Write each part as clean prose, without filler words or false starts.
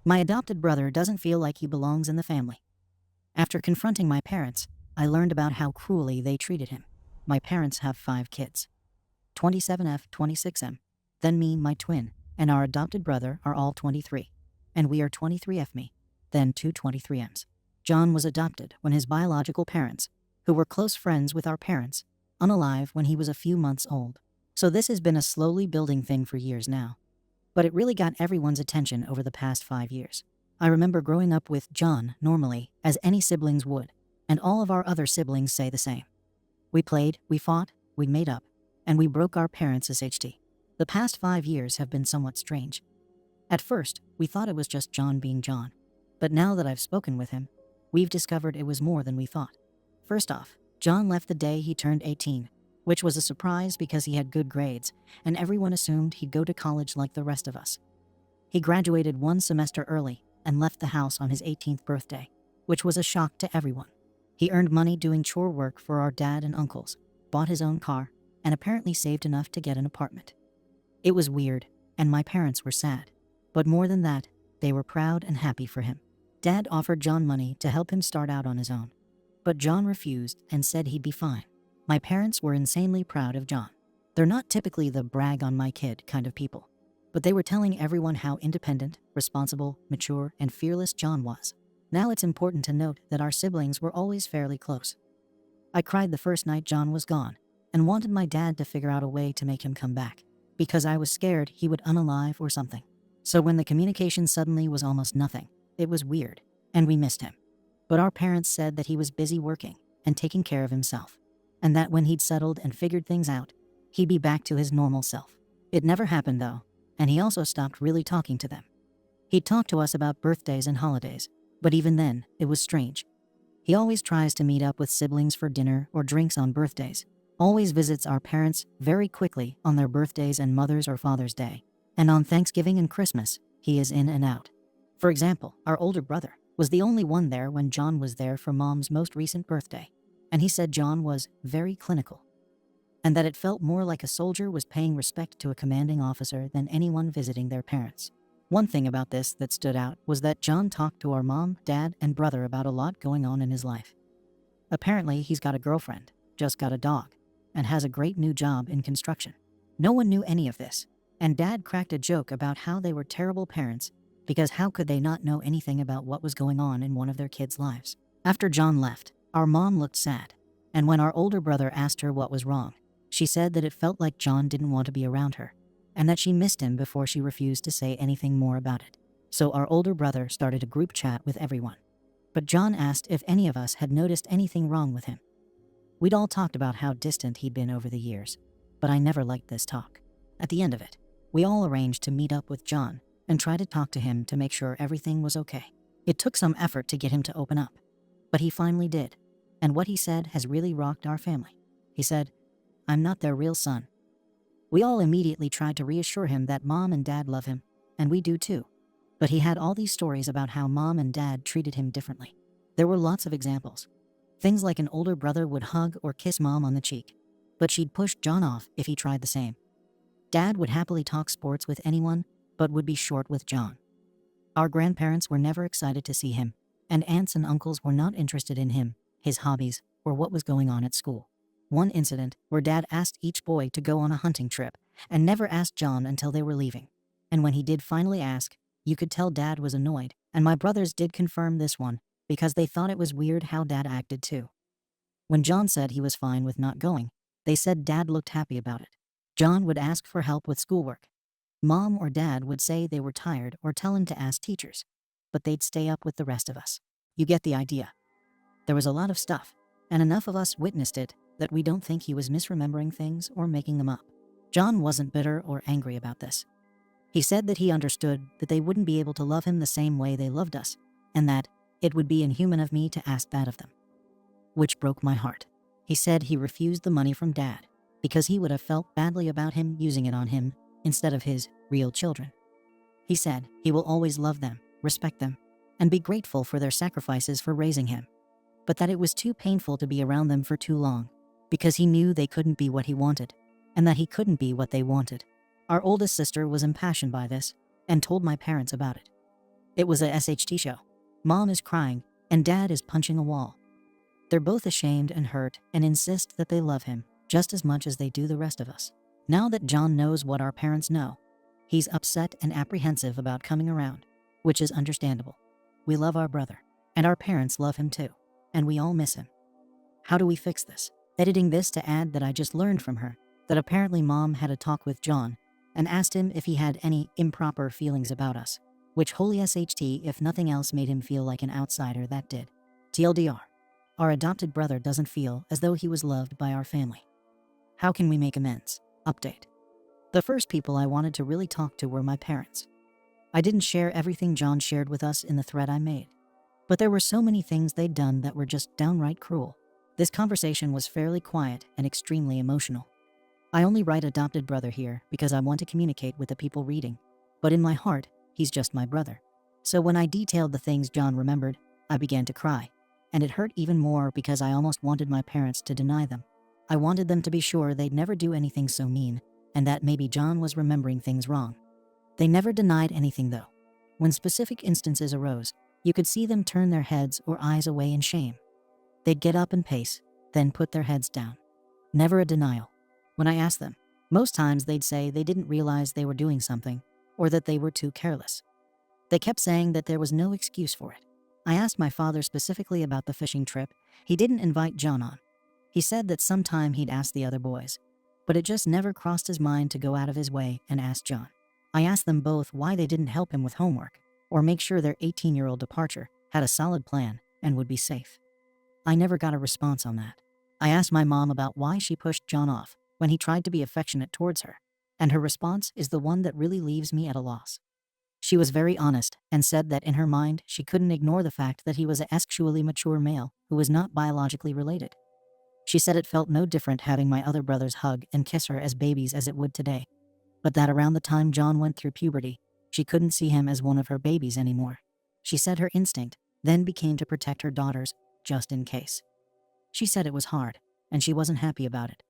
My adopted brother doesn't feel like he belongs in the family. After confronting my parents, I learned about how cruelly they treated him. My parents have 5 kids. 27F, 26M, then me, my twin, and our adopted brother are all 23. And we are 23F me, then 2 23Ms. John was adopted when his biological parents, who were close friends with our parents, unalive when he was a few months old. So this has been a slowly building thing for years now. But it really got everyone's attention over the past 5 years. I remember growing up with John normally, as any siblings would, and all of our other siblings say the same. We played, we fought, we made up, and we broke our parents' SHT. The past 5 years have been somewhat strange. At first, we thought it was just John being John. But now that I've spoken with him, we've discovered it was more than we thought. First off, John left the day he turned 18, which was a surprise because he had good grades, and everyone assumed he'd go to college like the rest of us. He graduated 1 semester early and left the house on his 18th birthday, which was a shock to everyone. He earned money doing chore work for our dad and uncles, bought his own car, and apparently saved enough to get an apartment. It was weird, and my parents were sad. But more than that, they were proud and happy for him. Dad offered John money to help him start out on his own. But John refused and said he'd be fine. My parents were insanely proud of John. They're not typically the brag on my kid kind of people, but they were telling everyone how independent, responsible, mature, and fearless John was. Now it's important to note that our siblings were always fairly close. I cried the first night John was gone and wanted my dad to figure out a way to make him come back, because I was scared he would unalive or something. So when the communication suddenly was almost nothing, it was weird, and we missed him. But our parents said that he was busy working and taking care of himself, and that when he'd settled and figured things out, he'd be back to his normal self. It never happened though, and he also stopped really talking to them. He'd talk to us about birthdays and holidays, but even then, it was strange. He always tries to meet up with siblings for dinner or drinks on birthdays, always visits our parents very quickly on their birthdays and Mother's or Father's Day, and on Thanksgiving and Christmas, he is in and out. For example, our older brother was the only one there when John was there for Mom's most recent birthday, and he said John was very clinical, and that it felt more like a soldier was paying respect to a commanding officer than anyone visiting their parents. One thing about this that stood out was that John talked to our mom, dad, and brother about a lot going on in his life. Apparently, he's got a girlfriend, just got a dog, and has a great new job in construction. No one knew any of this, and Dad cracked a joke about how they were terrible parents because how could they not know anything about what was going on in one of their kids' lives? After John left, our mom looked sad, and when our older brother asked her what was wrong, she said that it felt like John didn't want to be around her, and that she missed him before she refused to say anything more about it. So our older brother started a group chat with everyone. But John asked if any of us had noticed anything wrong with him. We'd all talked about how distant he'd been over the years, but I never liked this talk. At the end of it, we all arranged to meet up with John and try to talk to him to make sure everything was okay. It took some effort to get him to open up, but he finally did, and what he said has really rocked our family. He said, "I'm not their real son." We all immediately tried to reassure him that Mom and Dad love him, and we do too. But he had all these stories about how Mom and Dad treated him differently. There were lots of examples. Things like an older brother would hug or kiss Mom on the cheek, but she'd push John off if he tried the same. Dad would happily talk sports with anyone, but would be short with John. Our grandparents were never excited to see him, and aunts and uncles were not interested in him, his hobbies, or what was going on at school. One incident where Dad asked each boy to go on a hunting trip and never asked John until they were leaving. And when he did finally ask, you could tell Dad was annoyed, and my brothers did confirm this one because they thought it was weird how Dad acted too. When John said he was fine with not going, they said Dad looked happy about it. John would ask for help with schoolwork. Mom or Dad would say they were tired or tell him to ask teachers, but they'd stay up with the rest of us. You get the idea. There was a lot of stuff, and enough of us witnessed it that we don't think he was misremembering things or making them up. John wasn't bitter or angry about this. He said that he understood that they wouldn't be able to love him the same way they loved us, and that it would be inhuman of me to ask that of them. Which broke my heart. He said he refused the money from Dad because he would have felt badly about him using it on him instead of his real children. He said he will always love them, respect them, and be grateful for their sacrifices for raising him, but that it was too painful to be around them for too long because he knew they couldn't be what he wanted and that he couldn't be what they wanted. Our oldest sister was impassioned by this and told my parents about it. It was a SHT show. Mom is crying, and Dad is punching a wall. They're both ashamed and hurt and insist that they love him just as much as they do the rest of us. Now that John knows what our parents know, he's upset and apprehensive about coming around, which is understandable. We love our brother, and our parents love him too, and we all miss him. How do we fix this? Editing this to add that I just learned from her that apparently Mom had a talk with John and asked him if he had any improper feelings about us, which holy SHT, if nothing else, made him feel like an outsider that did. TLDR. Our adopted brother doesn't feel as though he was loved by our family. How can we make amends? Update. The first people I wanted to really talk to were my parents. I didn't share everything John shared with us in the thread I made, but there were so many things they'd done that were just downright cruel. This conversation was fairly quiet and extremely emotional. I only write adopted brother here because I want to communicate with the people reading, but in my heart, he's just my brother. So when I detailed the things John remembered, I began to cry, and it hurt even more because I almost wanted my parents to deny them. I wanted them to be sure they'd never do anything so mean, and that maybe John was remembering things wrong. They never denied anything though. When specific instances arose, you could see them turn their heads or eyes away in shame. They'd get up and pace, then put their heads down. Never a denial. When I asked them, most times they'd say they didn't realize they were doing something, or that they were too careless. They kept saying that there was no excuse for it. I asked my father specifically about the fishing trip. He didn't invite John on. He said that sometime he'd ask the other boys, but it just never crossed his mind to go out of his way and ask John. I asked them both why they didn't help him with homework, or make sure their 18-year-old departure had a solid plan and would be safe. I never got a response on that. I asked my mom about why she pushed John off when he tried to be affectionate towards her, and her response is the one that really leaves me at a loss. She was very honest and said that in her mind she couldn't ignore the fact that he was a sexually mature male who was not biologically related. She said it felt no different having my other brothers hug and kiss her as babies as it would today, but that around the time John went through puberty, she couldn't see him as one of her babies anymore. She said her instinct then became to protect her daughters, just in case. She said it was hard, and she wasn't happy about it,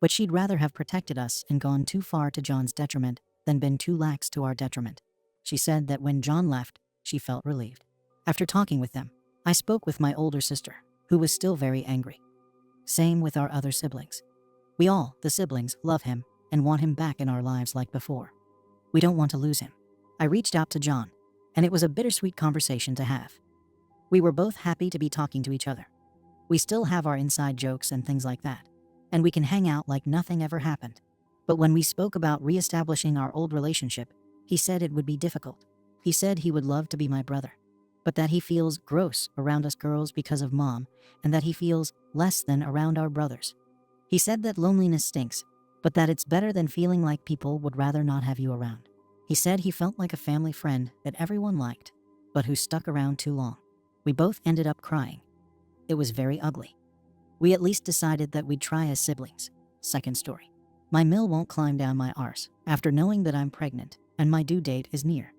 but she'd rather have protected us and gone too far to John's detriment than been too lax to our detriment. She said that when John left, she felt relieved. After talking with them, I spoke with my older sister, who was still very angry. Same with our other siblings. We all, the siblings, love him and want him back in our lives like before. We don't want to lose him. I reached out to John, and it was a bittersweet conversation to have. We were both happy to be talking to each other. We still have our inside jokes and things like that, and we can hang out like nothing ever happened. But when we spoke about reestablishing our old relationship, he said it would be difficult. He said he would love to be my brother, but that he feels gross around us girls because of Mom, and that he feels less than around our brothers. He said that loneliness stinks, but that it's better than feeling like people would rather not have you around. He said he felt like a family friend that everyone liked, but who stuck around too long. We both ended up crying. It was very ugly. We at least decided that we'd try as siblings. Second story. My mill won't climb down my arse after knowing that I'm pregnant and my due date is near.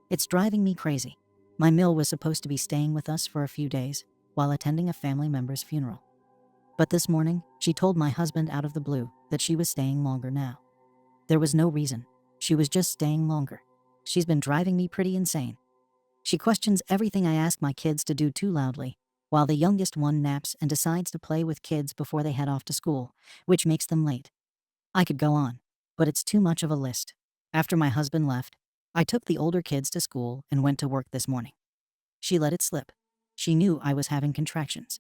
It's driving me crazy. My mill was supposed to be staying with us for a few days while attending a family member's funeral. But this morning, she told my husband out of the blue that she was staying longer now. There was no reason. She was just staying longer. She's been driving me pretty insane. She questions everything I ask my kids to do too loudly, while the youngest one naps and decides to play with kids before they head off to school, which makes them late. I could go on, but it's too much of a list. After my husband left, I took the older kids to school and went to work this morning. She let it slip. She knew I was having contractions.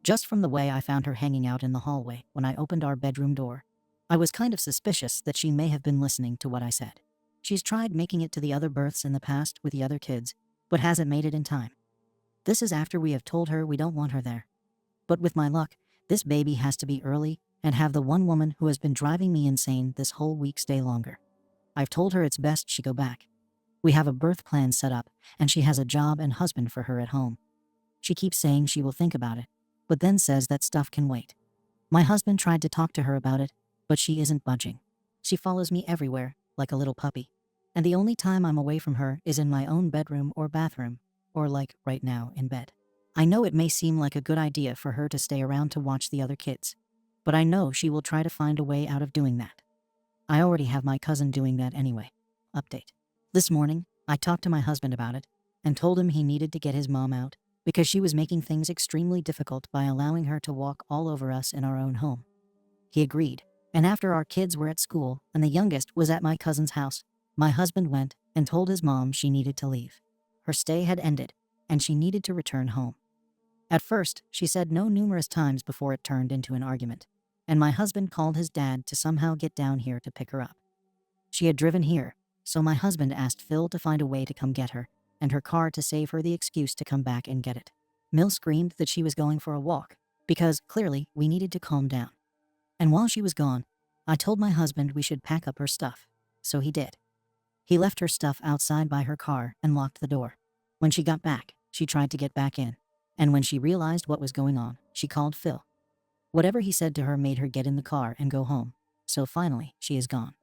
Just from the way I found her hanging out in the hallway when I opened our bedroom door, I was kind of suspicious that she may have been listening to what I said. She's tried making it to the other births in the past with the other kids, but hasn't made it in time. This is after we have told her we don't want her there. But with my luck, this baby has to be early and have the one woman who has been driving me insane this whole week stay longer. I've told her it's best she go back. We have a birth plan set up, and she has a job and husband for her at home. She keeps saying she will think about it, but then says that stuff can wait. My husband tried to talk to her about it, but she isn't budging. She follows me everywhere, like a little puppy. And the only time I'm away from her is in my own bedroom or bathroom, or like right now in bed. I know it may seem like a good idea for her to stay around to watch the other kids, but I know she will try to find a way out of doing that. I already have my cousin doing that anyway. Update. This morning, I talked to my husband about it, and told him he needed to get his mom out because she was making things extremely difficult by allowing her to walk all over us in our own home. He agreed, and after our kids were at school and the youngest was at my cousin's house, my husband went and told his mom she needed to leave. Her stay had ended, and she needed to return home. At first, she said no numerous times before it turned into an argument, and my husband called his dad to somehow get down here to pick her up. She had driven here, so my husband asked Phil to find a way to come get her, and her car to save her the excuse to come back and get it. Mill screamed that she was going for a walk, because clearly we needed to calm down. And while she was gone, I told my husband we should pack up her stuff, so he did. He left her stuff outside by her car and locked the door. When she got back, she tried to get back in, and when she realized what was going on, she called Phil. Whatever he said to her made her get in the car and go home, so finally she is gone.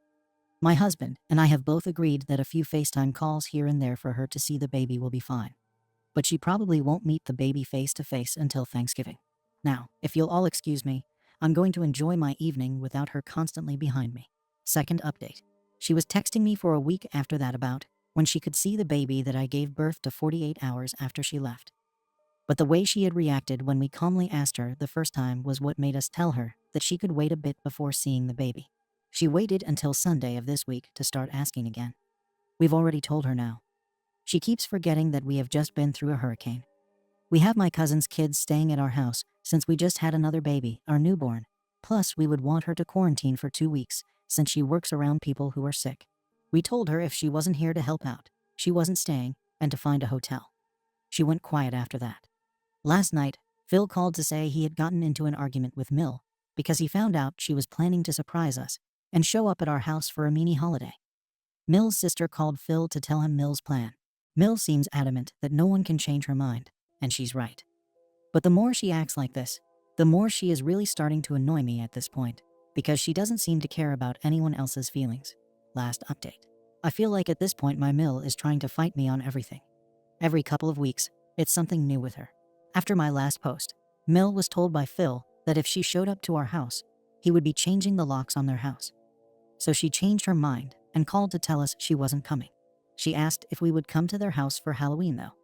My husband and I have both agreed that a few FaceTime calls here and there for her to see the baby will be fine. But she probably won't meet the baby face to face until Thanksgiving. Now, if you'll all excuse me, I'm going to enjoy my evening without her constantly behind me. Second update. She was texting me for a week after that about when she could see the baby that I gave birth to 48 hours after she left. But the way she had reacted when we calmly asked her the first time was what made us tell her that she could wait a bit before seeing the baby. She waited until Sunday of this week to start asking again. We've already told her now. She keeps forgetting that we have just been through a hurricane. We have my cousin's kids staying at our house since we just had another baby, our newborn. Plus, we would want her to quarantine for 2 weeks since she works around people who are sick. We told her if she wasn't here to help out, she wasn't staying, and to find a hotel. She went quiet after that. Last night, Phil called to say he had gotten into an argument with Mill because he found out she was planning to surprise us and show up at our house for a mini holiday. Mill's sister called Phil to tell him Mill's plan. Mill seems adamant that no one can change her mind, and she's right. But the more she acts like this, the more she is really starting to annoy me at this point, because she doesn't seem to care about anyone else's feelings. Last update. I feel like at this point my Mill is trying to fight me on everything. Every couple of weeks, it's something new with her. After my last post, Mill was told by Phil that if she showed up to our house, he would be changing the locks on their house. So she changed her mind and called to tell us she wasn't coming. She asked if we would come to their house for Halloween though.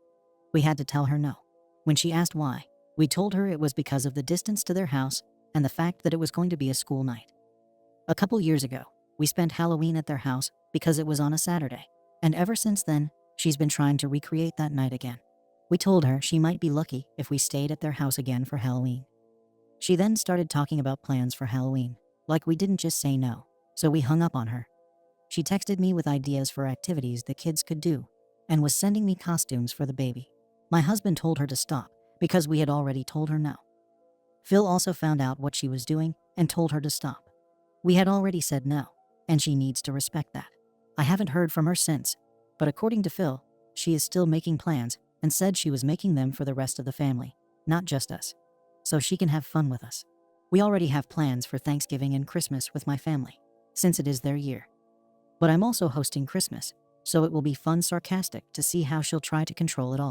We had to tell her no. When she asked why, we told her it was because of the distance to their house and the fact that it was going to be a school night. A couple years ago, we spent Halloween at their house because it was on a Saturday, and ever since then, she's been trying to recreate that night again. We told her she might be lucky if we stayed at their house again for Halloween. She then started talking about plans for Halloween, like we didn't just say no, so we hung up on her. She texted me with ideas for activities the kids could do, and was sending me costumes for the baby. My husband told her to stop, because we had already told her no. Phil also found out what she was doing and told her to stop. We had already said no, and she needs to respect that. I haven't heard from her since, but according to Phil, she is still making plans and said she was making them for the rest of the family, not just us, so she can have fun with us. We already have plans for Thanksgiving and Christmas with my family, since it is their year. But I'm also hosting Christmas, so it will be fun sarcastic to see how she'll try to control it all.